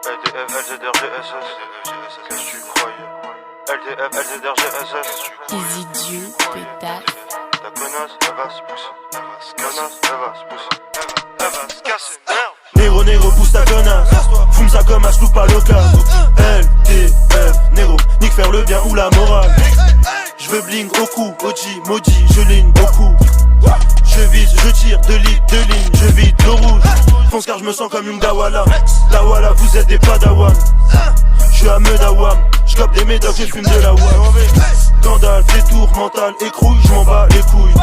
LDF, LZR, GSS. Qu'est-ce que tu croyais? LDF, LZR, GSS. Easy Dieu, pétasse. Ta connasse, elle va se pousser. Connasse, elle va se pousser. Elle va se casser, merde. Négro, pousse ta connasse. Fume ça comme un loupe pas local. LDF, négro, nique faire le bien ou la morale. J'veux bling au cou, OG, maudit, je ligne beaucoup. Je vise, je tire, de ligne, je vide le rouge. Fonce car je me sens comme une Dawala. Dawala, vous êtes des padawans. J'suis à Medawam, j'clope des médocs, je fume de la wam. Scandale, détour, mental, écrouille, j'm'en bats les couilles.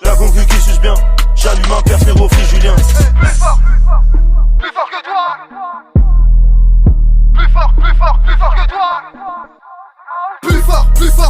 La concu qui suce bien, j'allume un perce, négro, free Julien. Plus fort que toi. Plus fort que toi.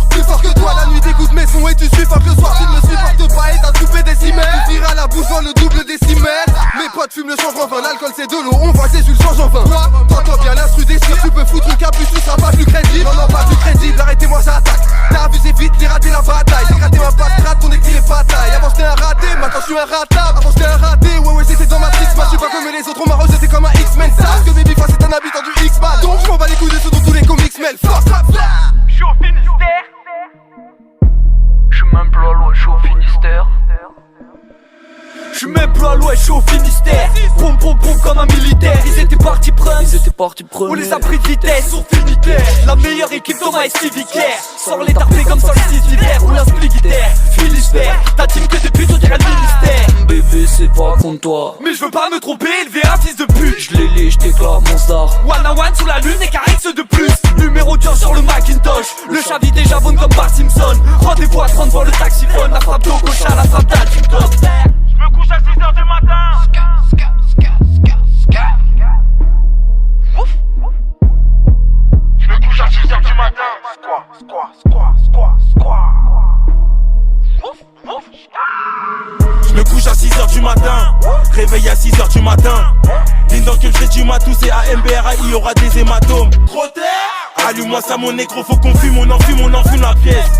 Plus fort que toi. La nuit t'écoutes mes sons et tu suis fort que le soir. Tu ne me supportes pas et t'as coupé décimètres. Tu tires à la bouche dans le double décimètre. Mes potes fument le change en vin. L'alcool c'est de l'eau, on voit que c'est le change en vin. Toi bien l'instru des cires. Tu peux foutre une capuche, tu seras pas plus crédible. Non, pas plus crédible, arrêtez-moi j'attaque. T'as abusé vite, j'ai raté la bataille. J'ai raté ma patte, ton écrit est bataille. Avant j'étais un raté, maintenant je suis un ratable. Avant j'étais un raté, ouais c'était dans ma trix. Moi je suis pas comme les autres, on m'a rejeté comme un X-Men. Sache que Baby Face est un habitant du X-Man. Donc je m'en bats les couilles de ceux dont tous les comics mêlent. J'suis au Finistère. J'suis même plus à l'ouest, j'suis au Finistère. J'suis même plus à l'ouest, j'suis au Finistère. Boum boum boum comme un militaire. Ils étaient partis prendre. On les a pris de vitesse, on finitaire. La meilleure équipe Thomas et Stevie Kerr. Sors les tarpés comme solstice d'hiver. Ou la spligitaire, Finistère. Ta team que des putes, on dirait le ministère. Bébé c'est pas contre toi. Mais je veux pas me tromper, élever un fils de pute. J'l'ai, j't'éclate mon star. One on one sous la lune et carix de plus. Numéro 10 sur le Macintosh. Le chavi déjà jaune comme Bart Simpson. Rendez-vous à 30 pour le taxiphone. La frappe d'eau gauche à la frappe d'Altington. Je me couche à 6h du matin. Je me couche à 6h du matin. Je me couche à 6h du matin, réveille à 6h du matin. Ligne dans que le du matou, c'est AMBRA, il y aura des hématomes. Trop terre. Allume-moi ça mon négro, faut qu'on fume, on enfume la pièce.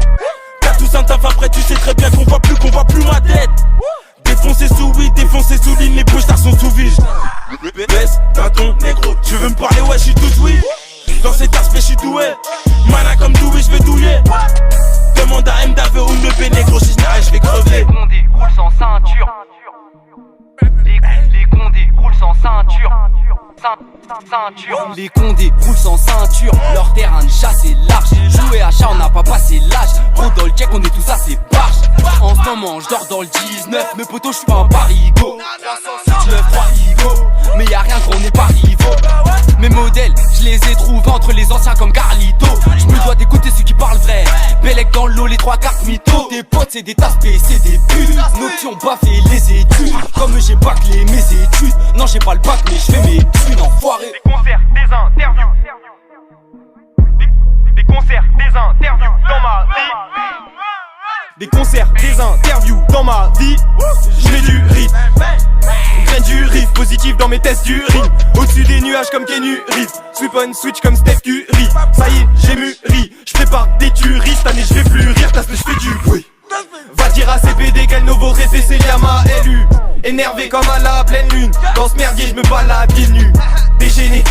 T'as tout un taf après, tu sais très bien qu'on voit plus ma tête. Défoncé sous weed, défoncé sous ligne, les poches sont sous vige. Baisse d'un ton négro, tu veux me parler, ouais j'suis tout oui. Dans cet aspect j'suis doué, mana comme doué, j'vais douiller. Demande à MDAV ou me négro, si j'n'arrête j'vais crever. Les condés roulent sans ceinture. Les condés roulent sans ceinture. Les condés roulent sans ceinture. Leur terrain de chasse est large. Jouer à chat on n'a pas passé l'âge. Gros dans le check on est tous assez barges. En ce moment je dors dans le 19. Mes potos j'suis pas un parigo. 3 Igo. Mais y'a rien gros on est pas rivaux. Mes modèles je les ai trouvés entre les anciens comme Carlito. J'me dois d'écouter ceux qui parlent vrai. Bellec dans l'eau les 3 cartes mytho. Tes potes c'est des taspés c'est des putes. Nos qui ont baffé les études. Comme j'ai bâclé mes études. Non j'ai pas le bac mais j'fais mes thunes enfoiré. Des concerts, des interviews. Des concerts, des interviews dans ma vie. Des concerts, des interviews dans ma vie. J'mets du rythme. Graine du riff, positif dans mes tests du rime. Au-dessus des nuages comme Kenu Reeves. Sweep on switch comme Steph Curry. Ça y est, j'ai mûri. J'prépare des tueries. Cette année j'vais plus rire parce que j'fais du bruit. Va dire à CPD quel nouveau récé c'est Yama LU. Énervé comme à la pleine lune. Dans ce merdier j'me balade pieds nus. Déchaîné,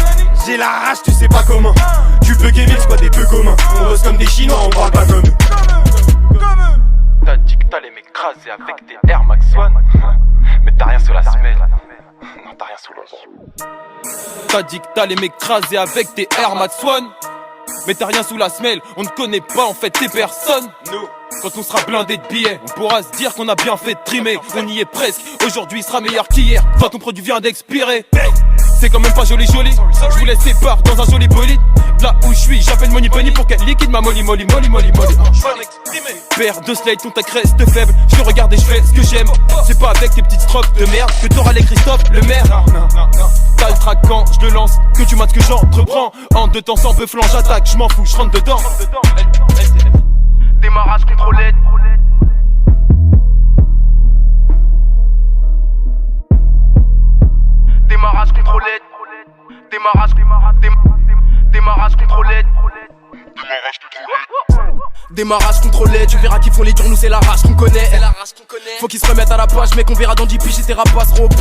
j'ai la rage tu sais pas comment. Tu peux gamer c'est pas des peu communs. On bosse comme des chinois, on parle pas comme eux. T'as dit que t'allais m'écraser avec tes Air Max One. Mais t'as rien sous la semelle. Non, t'as rien sous la. T'as dit que t'allais m'écraser avec tes Air Max One. Mais t'as rien sous la semelle, on ne connaît pas en fait tes personnes. Nous, quand on sera blindé de billets, on pourra se dire qu'on a bien fait de trimer. On y est presque, aujourd'hui sera meilleur qu'hier. Enfin ton produit vient d'expirer. C'est quand même pas joli. Je vous laisse sépare dans un joli bolide. Là où je suis, j'appelle Money Penny pour qu'elle liquide ma molly. Père de slate, ton tech reste faible. Je regarde et je fais ce que j'aime. C'est pas avec tes petites strophes de merde que t'auras les Christophe le maire. T'as le track quand je le lance, que tu mates que j'entreprends. En 2 temps sans beuflant, j'attaque, je m'en fous, je rentre dedans. Démarrage contrôlé. Démarrage contrôlé. Démarrage contrôlé. Démarrage contrôlé, tu verras qu'ils font les durs, nous c'est la race qu'on connaît. Faut qu'ils se remettent à la page, mec, on verra dans 10 piges, tes rapaces seront OP.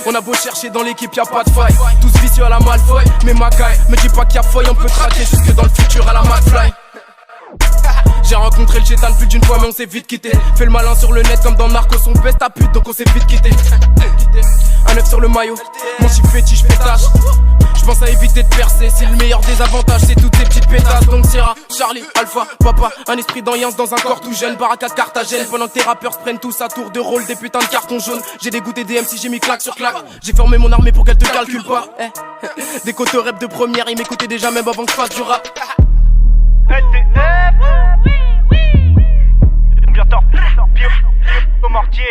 On a beau chercher dans l'équipe, y'a pas de faille. Tous vicieux à la Malfoy, mais Macaille me dis pas qu'il y a faille, on peut traquer jusque dans le futur à la McFly. J'ai rencontré le chétan plus d'une fois mais on s'est vite quitté. Fais le malin sur le net comme dans Narcos, on baisse ta pute donc on s'est vite quitté. Un œuf sur le maillot, mon chiffre fétiche pétage. J'pense à éviter de percer, c'est le meilleur des avantages, c'est toutes ces petites pétasses. Donc Sierra, Charlie, Alpha, Papa, un esprit d'ambiance dans un corps tout jeune. Baraka Carthagène, pendant que tes rappeurs se prennent tous à tour de rôle des putains de cartons jaunes. J'ai dégoûté des MC, j'ai mis claque sur claque. J'ai formé mon armée pour qu'elle te calcule pas. Des côtes rap de première, ils m'écoutaient déjà même avant que je fasse du rap. LTF, on vient torpiller au mortier.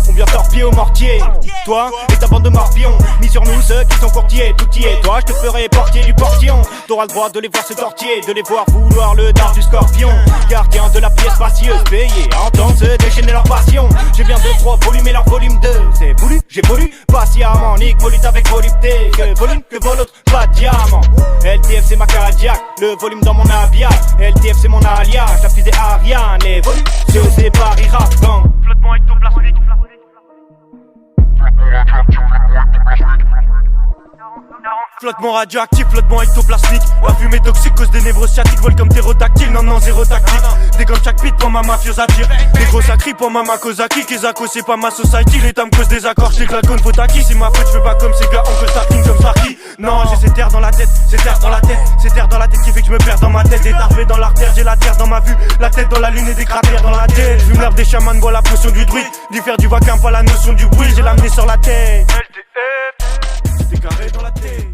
On vient torpiller au mortier. Toi et ta bande de morpions, mis sur nous ceux qui sont courtiers. Tout y est, toi je te ferai portier du portillon. T'auras le droit de les voir se tortiller, de les voir vouloir le dard du scorpion. Gardien de la pièce spacieuse, payé à entendre se déchaîner leur passion. J'ai bien 2-3 volumes et leur volume 2. C'est voulu, j'ai voulu, patiemment. Nique volute avec volupté, que volume, que vol autre, pas de diamant. LTF c'est ma Cadillac, le volume dans mon habillage. LTF c'est mon alliage, la fusée Ariane. Et volute, je sais pas Irak-Gang. Flottement ectoplasmique. Flottement radioactif, flottement ectoplasmique. La fumée toxique cause des névroses sciatiques. Vol comme ptérodactyle, non, zéro tactique. Des gommes chaque beat pour ma mafieuse attire. Des gros sacris pour ma Makozaki. Kezako c'est pas ma society. L'état me cause des accords, j'sais que la conne faut acquis. C'est ma faute, j'fais pas comme ces gars, on peut starting comme Starkey. Non, j'ai ces terres dans la tête, ces terres dans la tête. Ces terres dans la tête qui fait que je me perds dans ma tête. Des tarpés dans l'artère, j'ai la terre dans ma vue. La tête dans la lune et des cratères dans la tête. Fume l'herbe des chamans, bois la potion du druide. D'y faire du vacarme, pas la notion du bruit. J'ai l'amené sur la tête. LTF, Des carrés dans la tête.